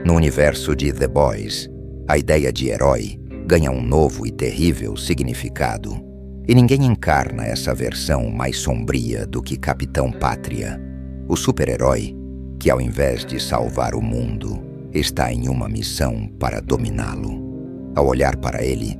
No universo de The Boys, a ideia de herói ganha um novo e terrível significado, e ninguém encarna essa versão mais sombria do que Capitão Pátria, o super-herói que, ao invés de salvar o mundo, está em uma missão para dominá-lo. Ao olhar para ele,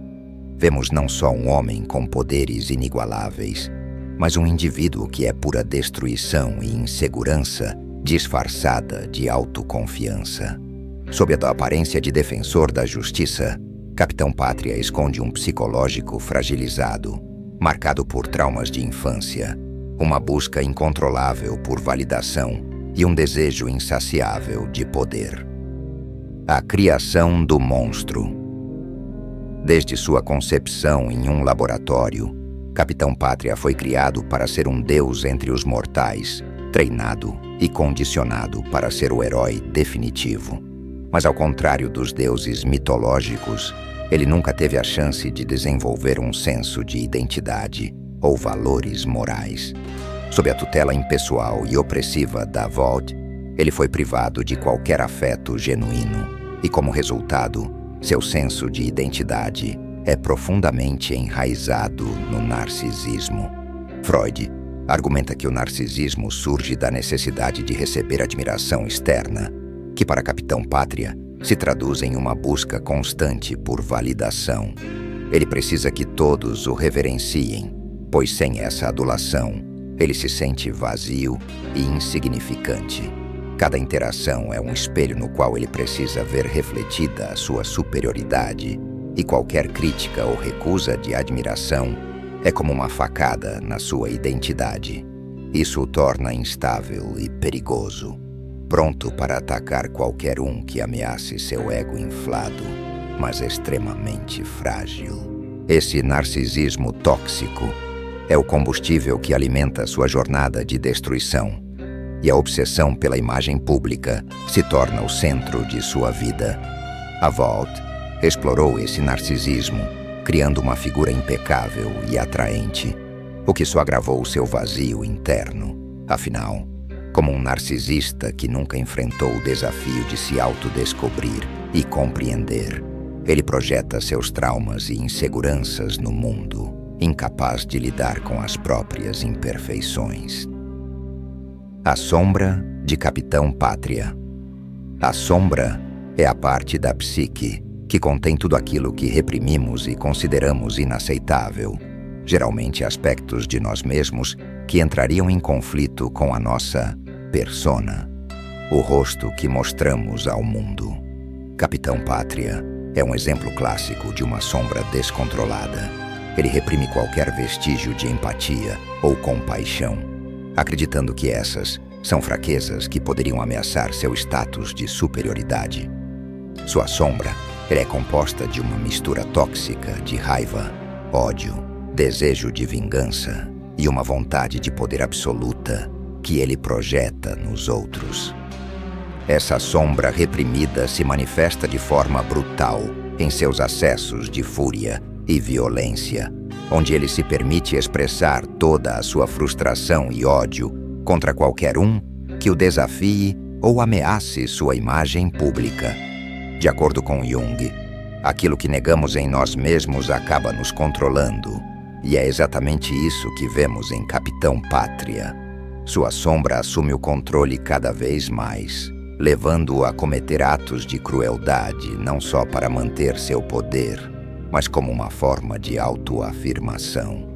vemos não só um homem com poderes inigualáveis, mas um indivíduo que é pura destruição e insegurança disfarçada de autoconfiança. Sob a aparência de defensor da justiça, Capitão Pátria esconde um psicológico fragilizado, marcado por traumas de infância, uma busca incontrolável por validação e um desejo insaciável de poder. A criação do monstro. Desde sua concepção em um laboratório, Capitão Pátria foi criado para ser um deus entre os mortais, treinado e condicionado para ser o herói definitivo. Mas ao contrário dos deuses mitológicos, ele nunca teve a chance de desenvolver um senso de identidade ou valores morais. Sob a tutela impessoal e opressiva da Vault, ele foi privado de qualquer afeto genuíno e, como resultado, seu senso de identidade é profundamente enraizado no narcisismo. Freud argumenta que o narcisismo surge da necessidade de receber admiração externa, que para Capitão Pátria se traduz em uma busca constante por validação. Ele precisa que todos o reverenciem, pois sem essa adulação, ele se sente vazio e insignificante. Cada interação é um espelho no qual ele precisa ver refletida a sua superioridade, e qualquer crítica ou recusa de admiração é como uma facada na sua identidade. Isso o torna instável e perigoso, pronto para atacar qualquer um que ameace seu ego inflado, mas extremamente frágil. Esse narcisismo tóxico é o combustível que alimenta sua jornada de destruição, e a obsessão pela imagem pública se torna o centro de sua vida. A Vault explorou esse narcisismo, criando uma figura impecável e atraente, o que só agravou seu vazio interno. Afinal, como um narcisista que nunca enfrentou o desafio de se autodescobrir e compreender, ele projeta seus traumas e inseguranças no mundo, incapaz de lidar com as próprias imperfeições. A sombra de Capitão Pátria. A sombra é a parte da psique que contém tudo aquilo que reprimimos e consideramos inaceitável, geralmente aspectos de nós mesmos que entrariam em conflito com a nossa persona, o rosto que mostramos ao mundo. Capitão Pátria é um exemplo clássico de uma sombra descontrolada. Ele reprime qualquer vestígio de empatia ou compaixão, acreditando que essas são fraquezas que poderiam ameaçar seu status de superioridade. Sua sombra é composta de uma mistura tóxica de raiva, ódio, desejo de vingança e uma vontade de poder absoluta que ele projeta nos outros. Essa sombra reprimida se manifesta de forma brutal em seus acessos de fúria e violência, onde ele se permite expressar toda a sua frustração e ódio contra qualquer um que o desafie ou ameace sua imagem pública. De acordo com Jung, aquilo que negamos em nós mesmos acaba nos controlando, e é exatamente isso que vemos em Capitão Pátria. Sua sombra assume o controle cada vez mais, levando-o a cometer atos de crueldade não só para manter seu poder, mas como uma forma de autoafirmação.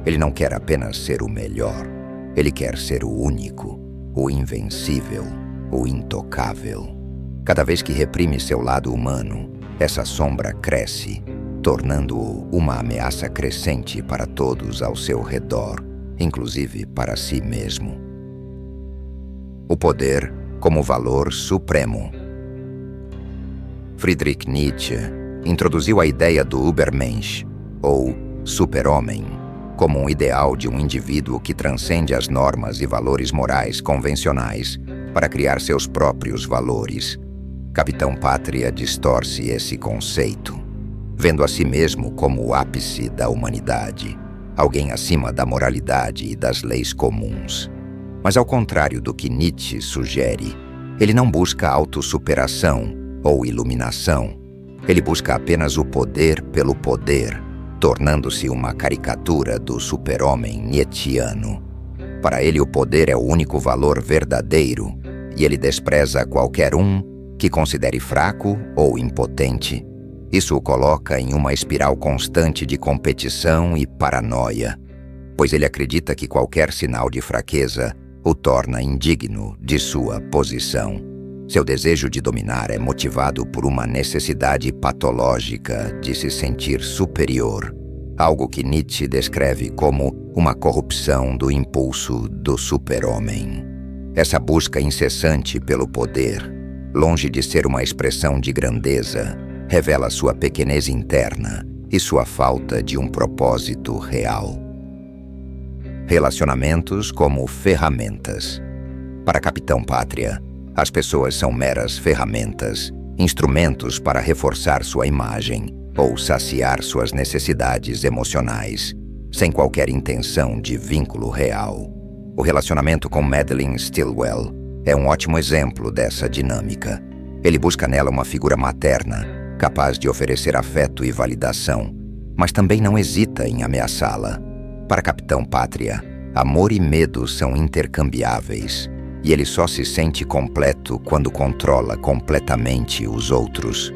Ele não quer apenas ser o melhor, ele quer ser o único, o invencível, o intocável. Cada vez que reprime seu lado humano, essa sombra cresce, tornando-o uma ameaça crescente para todos ao seu redor, inclusive para si mesmo. O poder como valor supremo. Friedrich Nietzsche introduziu a ideia do Übermensch, ou super-homem, como um ideal de um indivíduo que transcende as normas e valores morais convencionais para criar seus próprios valores. Capitão Pátria distorce esse conceito, vendo a si mesmo como o ápice da humanidade, alguém acima da moralidade e das leis comuns. Mas ao contrário do que Nietzsche sugere, ele não busca autossuperação ou iluminação. Ele busca apenas o poder pelo poder, tornando-se uma caricatura do super-homem nietzschiano. Para ele, o poder é o único valor verdadeiro, e ele despreza qualquer um que considere fraco ou impotente. Isso o coloca em uma espiral constante de competição e paranoia, pois ele acredita que qualquer sinal de fraqueza o torna indigno de sua posição. Seu desejo de dominar é motivado por uma necessidade patológica de se sentir superior, algo que Nietzsche descreve como uma corrupção do impulso do super-homem. Essa busca incessante pelo poder, longe de ser uma expressão de grandeza, revela sua pequenez interna e sua falta de um propósito real. Relacionamentos como ferramentas. Para Capitão Pátria, as pessoas são meras ferramentas, instrumentos para reforçar sua imagem ou saciar suas necessidades emocionais, sem qualquer intenção de vínculo real. O relacionamento com Madeleine Stilwell é um ótimo exemplo dessa dinâmica. Ele busca nela uma figura materna, capaz de oferecer afeto e validação, mas também não hesita em ameaçá-la. Para Capitão Pátria, amor e medo são intercambiáveis, e ele só se sente completo quando controla completamente os outros.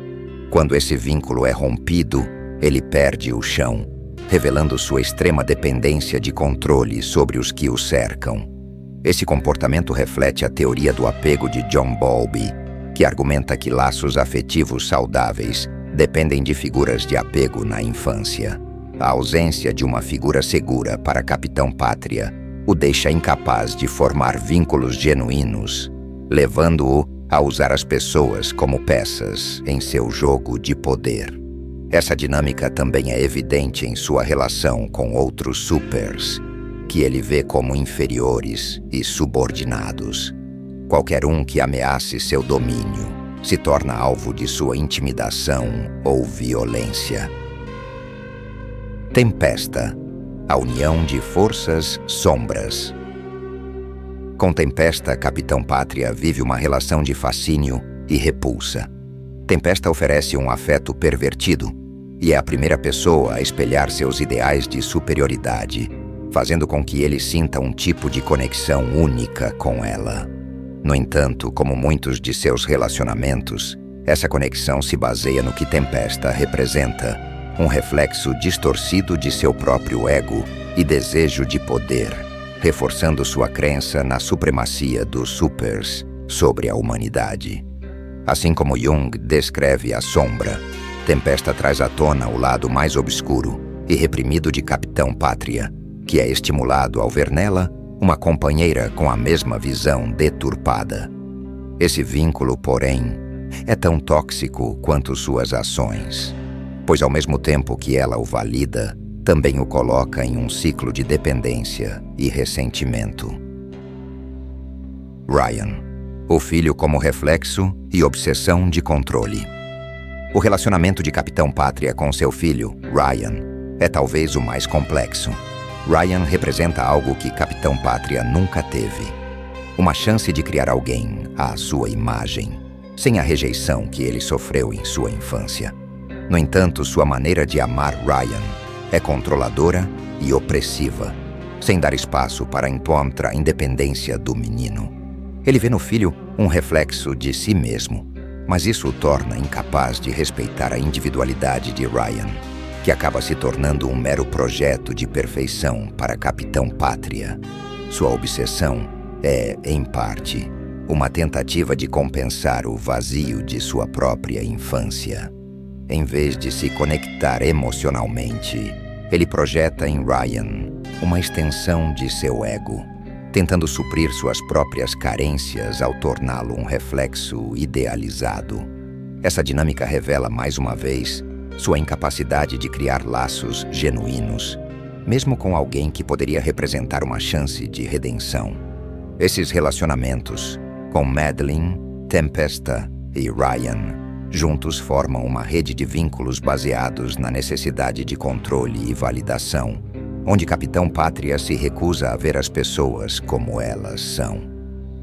Quando esse vínculo é rompido, ele perde o chão, revelando sua extrema dependência de controle sobre os que o cercam. Esse comportamento reflete a teoria do apego de John Bowlby, que argumenta que laços afetivos saudáveis dependem de figuras de apego na infância. A ausência de uma figura segura para Capitão Pátria o deixa incapaz de formar vínculos genuínos, levando-o a usar as pessoas como peças em seu jogo de poder. Essa dinâmica também é evidente em sua relação com outros supers, que ele vê como inferiores e subordinados. Qualquer um que ameace seu domínio se torna alvo de sua intimidação ou violência. Tempesta, a união de forças sombras. Com Tempesta, Capitão Pátria vive uma relação de fascínio e repulsa. Tempesta oferece um afeto pervertido e é a primeira pessoa a espelhar seus ideais de superioridade, fazendo com que ele sinta um tipo de conexão única com ela. No entanto, como muitos de seus relacionamentos, essa conexão se baseia no que Tempesta representa, um reflexo distorcido de seu próprio ego e desejo de poder, reforçando sua crença na supremacia dos supers sobre a humanidade. Assim como Jung descreve a sombra, Tempesta traz à tona o lado mais obscuro e reprimido de Capitão Pátria, que é estimulado ao ver nela uma companheira com a mesma visão deturpada. Esse vínculo, porém, é tão tóxico quanto suas ações, pois ao mesmo tempo que ela o valida, também o coloca em um ciclo de dependência e ressentimento. Ryan, o filho como reflexo e obsessão de controle. O relacionamento de Capitão Pátria com seu filho, Ryan, é talvez o mais complexo. Ryan representa algo que Capitão Pátria nunca teve: uma chance de criar alguém à sua imagem, sem a rejeição que ele sofreu em sua infância. No entanto, sua maneira de amar Ryan é controladora e opressiva, sem dar espaço para a independência do menino. Ele vê no filho um reflexo de si mesmo, mas isso o torna incapaz de respeitar a individualidade de Ryan, que acaba se tornando um mero projeto de perfeição para Capitão Pátria. Sua obsessão é, em parte, uma tentativa de compensar o vazio de sua própria infância. Em vez de se conectar emocionalmente, ele projeta em Ryan uma extensão de seu ego, tentando suprir suas próprias carências ao torná-lo um reflexo idealizado. Essa dinâmica revela, mais uma vez, sua incapacidade de criar laços genuínos, mesmo com alguém que poderia representar uma chance de redenção. Esses relacionamentos, com Madeleine, Tempesta e Ryan, juntos formam uma rede de vínculos baseados na necessidade de controle e validação, onde Capitão Pátria se recusa a ver as pessoas como elas são.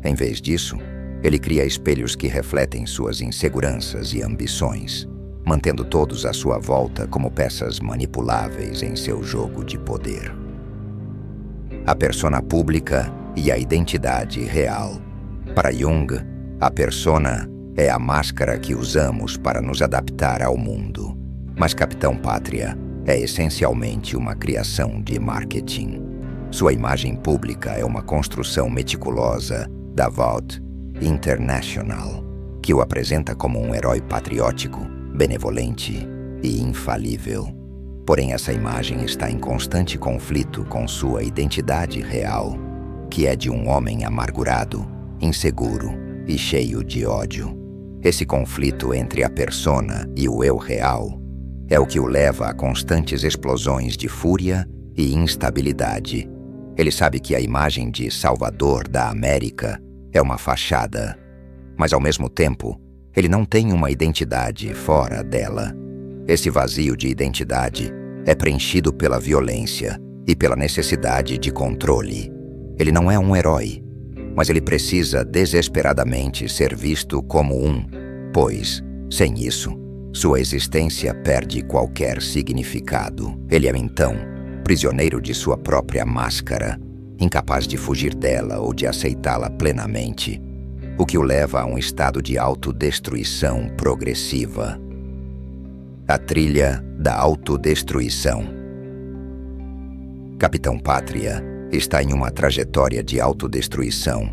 Em vez disso, Ele cria espelhos que refletem suas inseguranças e ambições, mantendo todos à sua volta como peças manipuláveis em seu jogo de poder. A persona pública e a identidade real. Para Jung, a persona é a máscara que usamos para nos adaptar ao mundo, mas Capitão Pátria é essencialmente uma criação de marketing. Sua imagem pública é uma construção meticulosa da Vault International, que o apresenta como um herói patriótico, benevolente e infalível. Porém, essa imagem está em constante conflito com sua identidade real, que é de um homem amargurado, inseguro e cheio de ódio. Esse conflito entre a persona e o eu real é o que o leva a constantes explosões de fúria e instabilidade. Ele sabe que a imagem de Salvador da América é uma fachada, mas ao mesmo tempo, ele não tem uma identidade fora dela. Esse vazio de identidade é preenchido pela violência e pela necessidade de controle. Ele não é um herói, mas ele precisa desesperadamente ser visto como um, pois, sem isso, sua existência perde qualquer significado. Ele é então prisioneiro de sua própria máscara, incapaz de fugir dela ou de aceitá-la plenamente, o que o leva a um estado de autodestruição progressiva. A trilha da autodestruição. Capitão Pátria está em uma trajetória de autodestruição,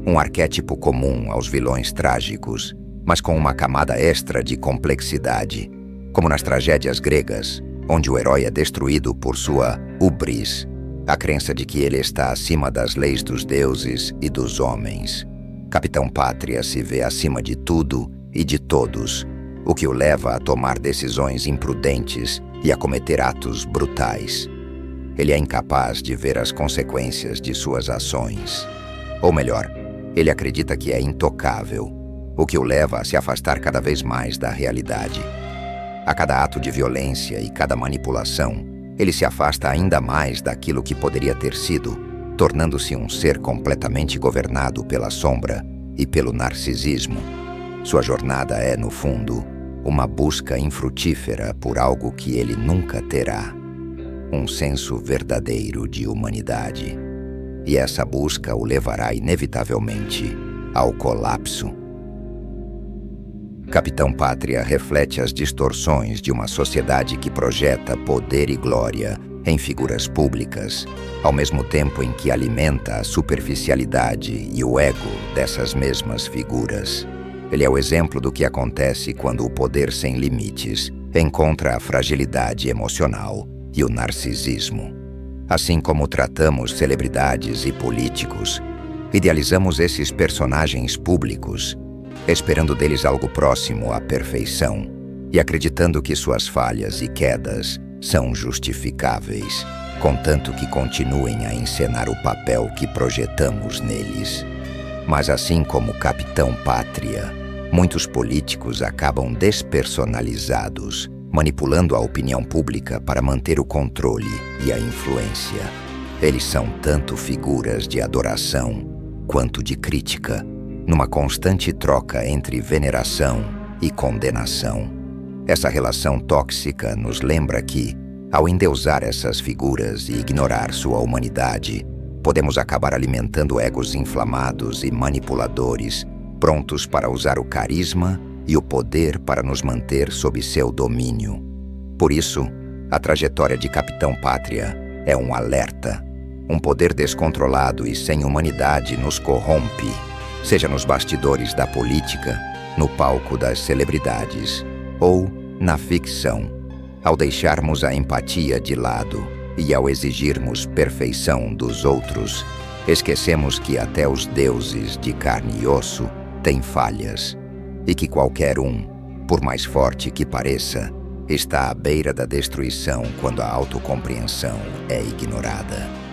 um arquétipo comum aos vilões trágicos, mas com uma camada extra de complexidade, como nas tragédias gregas, onde o herói é destruído por sua hubris, a crença de que ele está acima das leis dos deuses e dos homens. Capitão Pátria se vê acima de tudo e de todos, o que o leva a tomar decisões imprudentes e a cometer atos brutais. Ele é incapaz de ver as consequências de suas ações. Ou melhor, ele acredita que é intocável, o que o leva a se afastar cada vez mais da realidade. A cada ato de violência e cada manipulação, ele se afasta ainda mais daquilo que poderia ter sido, tornando-se um ser completamente governado pela sombra e pelo narcisismo. Sua jornada é, no fundo, uma busca infrutífera por algo que ele nunca terá. Um senso verdadeiro de humanidade. E essa busca o levará inevitavelmente ao colapso. Capitão Pátria reflete as distorções de uma sociedade que projeta poder e glória em figuras públicas, ao mesmo tempo em que alimenta a superficialidade e o ego dessas mesmas figuras. Ele é o exemplo do que acontece quando o poder sem limites encontra a fragilidade emocional e o narcisismo. Assim como tratamos celebridades e políticos, idealizamos esses personagens públicos, esperando deles algo próximo à perfeição e acreditando que suas falhas e quedas são justificáveis, contanto que continuem a encenar o papel que projetamos neles. Mas assim como Capitão Pátria, muitos políticos acabam despersonalizados, manipulando a opinião pública para manter o controle e a influência. Eles são tanto figuras de adoração quanto de crítica, numa constante troca entre veneração e condenação. Essa relação tóxica nos lembra que, ao endeusar essas figuras e ignorar sua humanidade, podemos acabar alimentando egos inflamados e manipuladores, prontos para usar o carisma e o poder para nos manter sob seu domínio. Por isso, a trajetória de Capitão Pátria é um alerta. Um poder descontrolado e sem humanidade nos corrompe, seja nos bastidores da política, no palco das celebridades ou na ficção. Ao deixarmos a empatia de lado e ao exigirmos perfeição dos outros, esquecemos que até os deuses de carne e osso têm falhas e que qualquer um, por mais forte que pareça, está à beira da destruição quando a autocompreensão é ignorada.